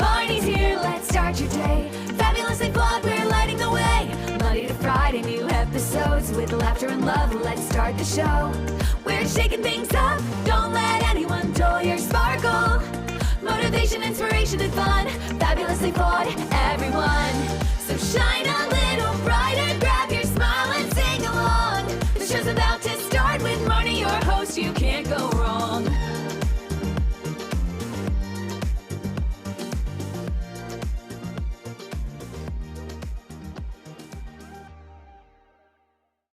Marnie's here, let's start your day. Fabulously flawed, we're lighting the way. Monday to Friday, new episodes with laughter and love. Let's start the show. We're shaking things up. Don't let anyone dull your sparkle. Motivation, inspiration, and fun. Fabulously flawed, everyone. So shine a little brighter. Grab your smile and sing along. The show's about to start with Marnie, your host. You can't go wrong.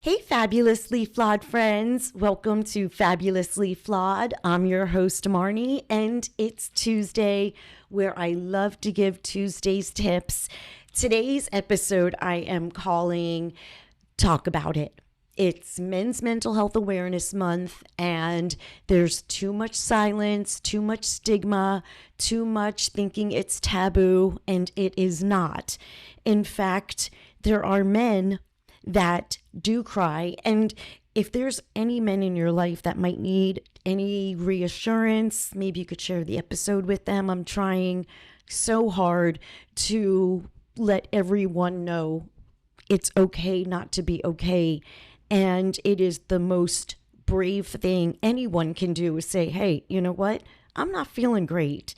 Hey, Fabulously Flawed friends. Welcome to Fabulously Flawed. I'm your host, Marni, and it's Tuesday, where I love to give Tuesday's tips. Today's episode I am calling Talk About It. It's Men's Mental Health Awareness Month, and there's too much silence, too much stigma, too much thinking it's taboo, and it is not. In fact, there are men that do cry. And if there's any men in your life that might need any reassurance, maybe you could share the episode with them. I'm trying so hard to let everyone know it's okay not to be okay. And it is the most brave thing anyone can do is say, hey, you know what? I'm not feeling great,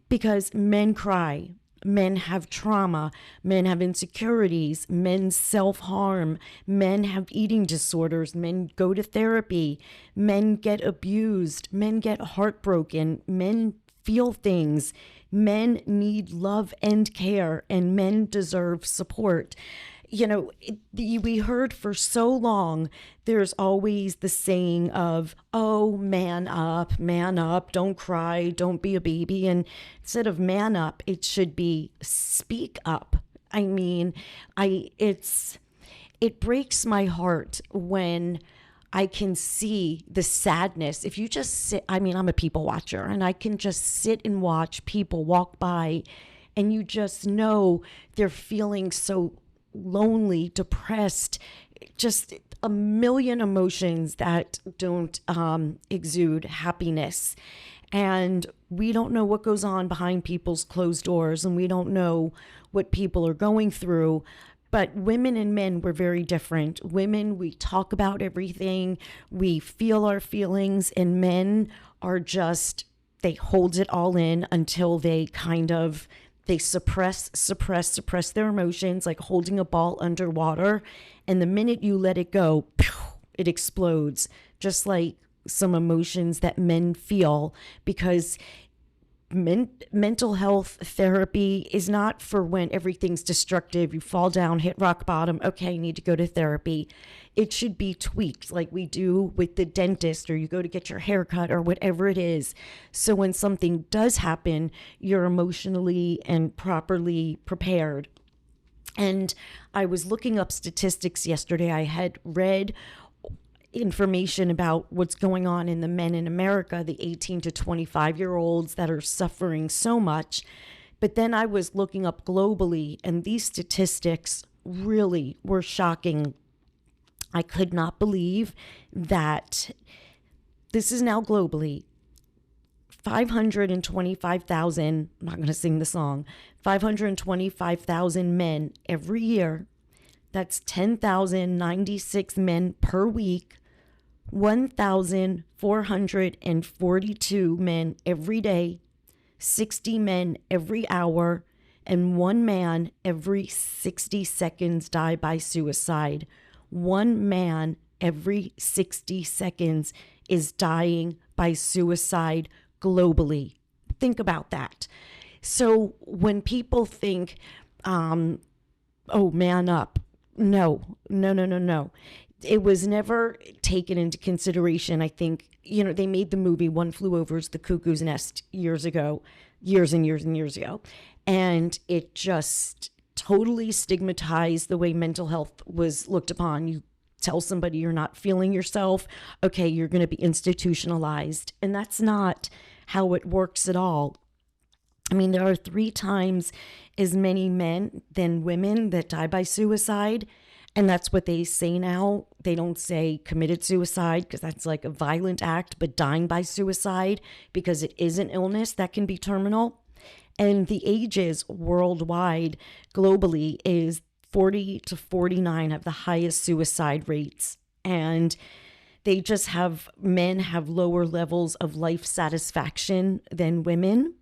because men cry. Men have trauma, men have insecurities, men self-harm, men have eating disorders, men go to therapy, men get abused, men get heartbroken, men feel things, men need love and care, and men deserve support. You know, we heard for so long, there's always the saying of, oh, man up, don't cry, don't be a baby. And instead of man up, it should be speak up. I mean, it breaks my heart when I can see the sadness. If you just sit, I mean, I'm a people watcher, and I can just sit and watch people walk by, and you just know they're feeling so lonely, depressed, just a million emotions that don't exude happiness. And we don't know what goes on behind people's closed doors, and we don't know what people are going through. But women and men, we're very different. Women, we talk about everything, we feel our feelings, and men are just, they hold it all in until they they suppress their emotions, like holding a ball underwater. And the minute you let it go, it explodes, just like some emotions that men feel, because mental health therapy is not for when everything's destructive, you fall down, hit rock bottom, okay, need to go to therapy. It should be tweaked like we do with the dentist, or you go to get your hair cut, or whatever it is. So when something does happen, you're emotionally and properly prepared. And I was looking up statistics yesterday. I had read information about what's going on in the men in America, the 18 to 25-year-olds that are suffering so much. But then I was looking up globally, and these statistics really were shocking. I could not believe that this is now globally 525,000, I'm not going to sing the song, 525,000 men every year. That's 10,096 men per week, 1,442 men every day, 60 men every hour, and 1 man every 60 seconds die by suicide. 1 man every 60 seconds is dying by suicide globally. Think about that. So when people think, oh, man up, no. It was never taken into consideration. I think, they made the movie One Flew Over the Cuckoo's Nest years and years ago. And it just totally stigmatized the way mental health was looked upon. You tell somebody you're not feeling yourself, okay, you're going to be institutionalized. And that's not how it works at all. I mean, there are 3 times as many men than women that die by suicide. And that's what they say now. They don't say committed suicide, because that's like a violent act, but dying by suicide, because it is an illness that can be terminal. And the ages worldwide, globally, is 40 to 49 have the highest suicide rates. And they just have, men have lower levels of life satisfaction than women.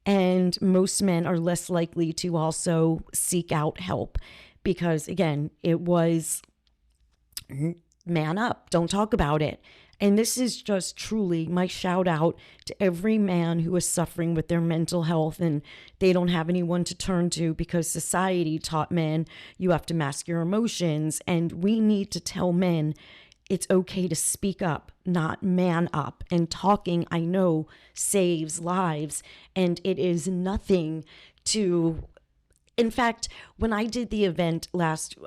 And most men are less likely to also seek out help because, again, it was man up, don't talk about it. And this is just truly my shout out to every man who is suffering with their mental health and they don't have anyone to turn to because society taught men you have to mask your emotions. And we need to tell men it's okay to speak up, not man up. And talking, I know, saves lives. And it is nothing to... In fact, when I did the event last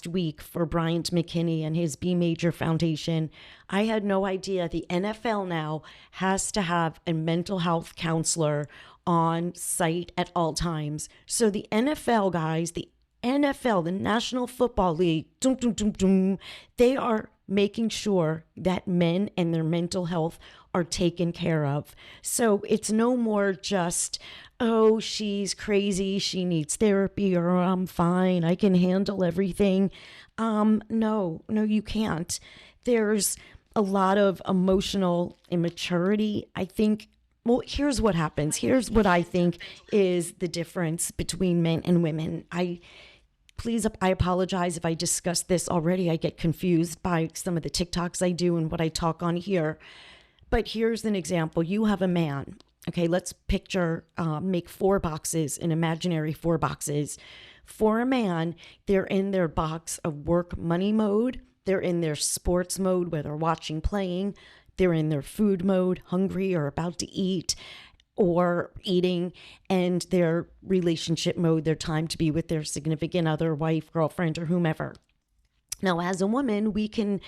week for Bryant McKinney and his B Major Foundation, I had no idea the NFL now has to have a mental health counselor on site at all times. So the NFL guys, the NFL, the National Football League, they are making sure that men and their mental health are taken care of. So it's no more just, oh, she's crazy, she needs therapy, or I'm fine, I can handle everything. No, you can't. There's a lot of emotional immaturity, I think. Well, here's what happens. Here's what I think is the difference between men and women. Please, I apologize if I discussed this already. I get confused by some of the TikToks I do and what I talk on here. But here's an example. You have a man. Okay, let's picture, make 4 boxes, an imaginary 4 boxes. For a man, they're in their box of work money mode. They're in their sports mode where they're watching, playing. They're in their food mode, hungry or about to eat or eating, and their relationship mode, their time to be with their significant other, wife, girlfriend, or whomever. Now, as a woman, we can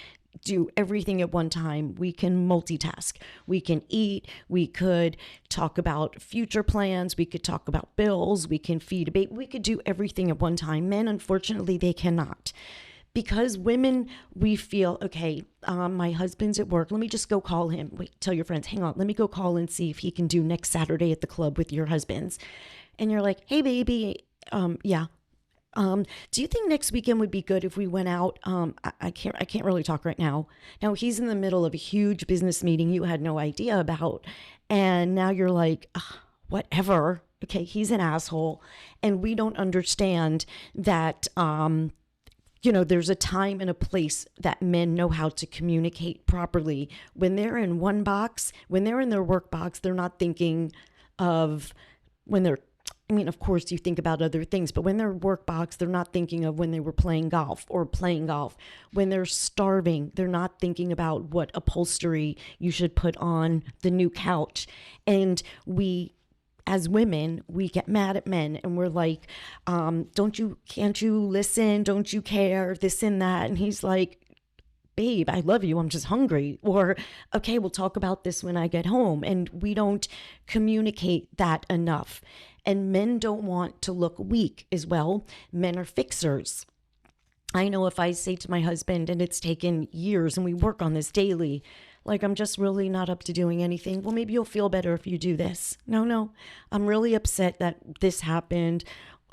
do everything at one time. We can multitask. We can eat. We could talk about future plans. We could talk about bills. We can feed a baby. We could do everything at one time. Men, unfortunately, they cannot. Because women, we feel, okay, my husband's at work. Let me just go call him. Wait, tell your friends, hang on. Let me go call and see if he can do next Saturday at the club with your husbands. And you're like, hey, baby, yeah. Do you think next weekend would be good if we went out? I can't really talk right now. Now he's in the middle of a huge business meeting you had no idea about. And now you're like, whatever. Okay, he's an asshole. And we don't understand that, there's a time and a place that men know how to communicate properly. When they're in one box, when they're in their work box, they're not thinking of of course you think about other things, but when they're work box, they're not thinking of when they were playing golf. When they're starving, they're not thinking about what upholstery you should put on the new couch. And as women, we get mad at men and we're like, can't you listen? Don't you care? This and that. And he's like, babe, I love you. I'm just hungry. Or, okay, we'll talk about this when I get home. And we don't communicate that enough. And men don't want to look weak as well. Men are fixers. I know if I say to my husband, and it's taken years and we work on this daily, like, I'm just really not up to doing anything. Well, maybe you'll feel better if you do this. No, I'm really upset that this happened.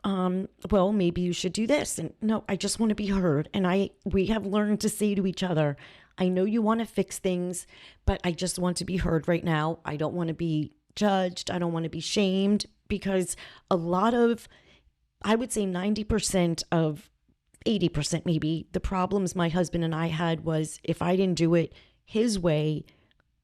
Well, maybe you should do this. And no, I just want to be heard. And we have learned to say to each other, I know you want to fix things, but I just want to be heard right now. I don't want to be judged. I don't want to be shamed, because a lot of, I would say 90% of 80% maybe, the problems my husband and I had was if I didn't do it his way,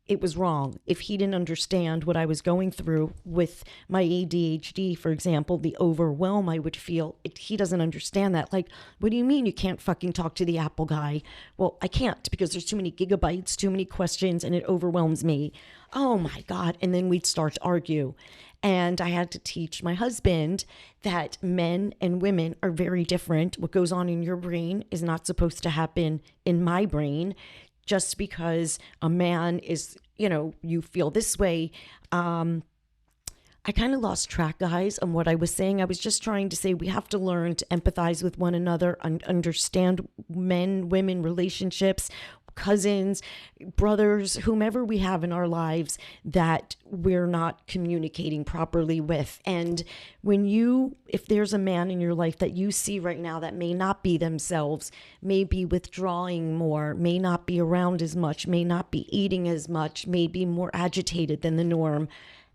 it was wrong. If he didn't understand what I was going through with my ADHD, for example, the overwhelm I would feel, he doesn't understand that. Like, what do you mean you can't fucking talk to the Apple guy? Well, I can't, because there's too many gigabytes, too many questions, and it overwhelms me. Oh my God. And then we'd start to argue. And I had to teach my husband that men and women are very different. What goes on in your brain is not supposed to happen in my brain. Just because a man is, you feel this way. I kind of lost track, guys, on what I was saying. I was just trying to say we have to learn to empathize with one another, understand men, women, relationships. cousins, brothers, whomever we have in our lives that we're not communicating properly with. And if there's a man in your life that you see right now that may not be themselves, may be withdrawing more, may not be around as much, may not be eating as much, may be more agitated than the norm,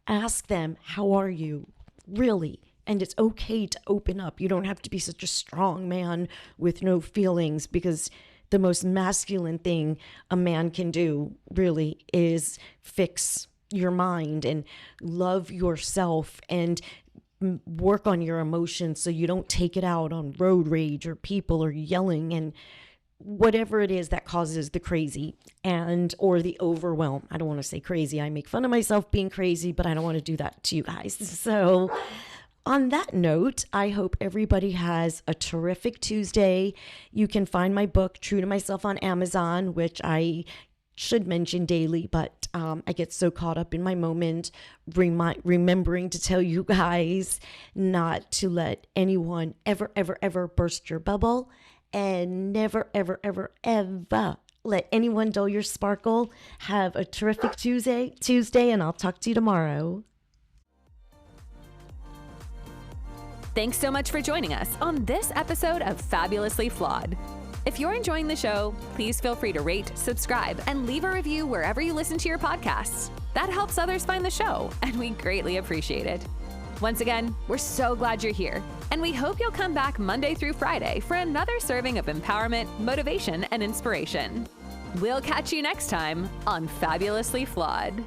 ask them, how are you? Really? And it's okay to open up. You don't have to be such a strong man with no feelings, because the most masculine thing a man can do really is fix your mind and love yourself and work on your emotions so you don't take it out on road rage or people or yelling and whatever it is that causes the crazy or the overwhelm. I don't want to say crazy. I make fun of myself being crazy, but I don't want to do that to you guys. So on that note, I hope everybody has a terrific Tuesday. You can find my book, True to Myself, on Amazon, which I should mention daily, but I get so caught up in my moment, remembering to tell you guys not to let anyone ever burst your bubble, and never, ever let anyone dull your sparkle. Have a terrific Tuesday, and I'll talk to you tomorrow. Thanks so much for joining us on this episode of Fabulously Flawed. If you're enjoying the show, please feel free to rate, subscribe, and leave a review wherever you listen to your podcasts. That helps others find the show, and we greatly appreciate it. Once again, we're so glad you're here, and we hope you'll come back Monday through Friday for another serving of empowerment, motivation, and inspiration. We'll catch you next time on Fabulously Flawed.